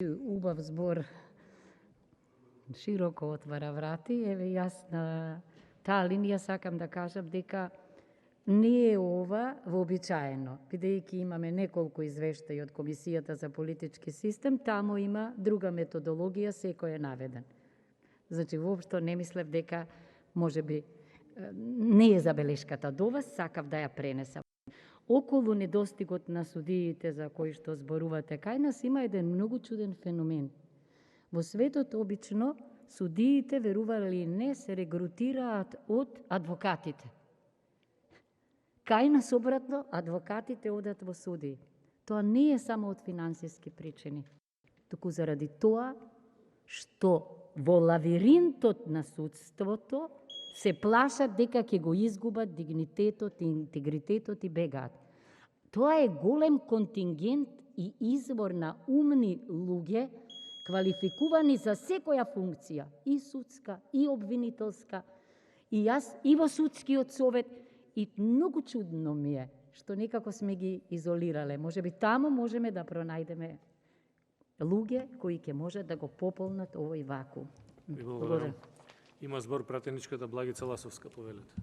Убав збор широко отвара врати. Еве јас на таа линија сакам да кажам дека не е ова вообичаено, бидејќи имаме неколку извештаи од Комисијата за политички систем, таму има друга методологија, секој е наведен. Значи, воопшто не мислев дека можеби не е забелешката до вас, сакав да ја пренесам. Околу недостигот на судиите за кои што зборувате кај нас има еден многу чуден феномен. Во светот обично судиите, верували или не, се регрутираат од адвокатите. Кај нас обратно, адвокатите одат во судии. Тоа не е само од финансиски причини, туку заради тоа што во лавиринтот на судството се плашат дека ќе го изгубат дигнитетот и интегритетот и бегаат. Тоа е голем контингент и извор на умни луѓе, квалификувани за секоја функција, и судска, и обвинителска, и јас, и во судскиот совет, и многу чудно ми е што некако сме ги изолирале. Можеби таму можеме да пронајдеме луѓе кои ќе можат да го пополнат овој вакуум. Благодарам. Има збор пратеничката Благица Ласовска, повелете.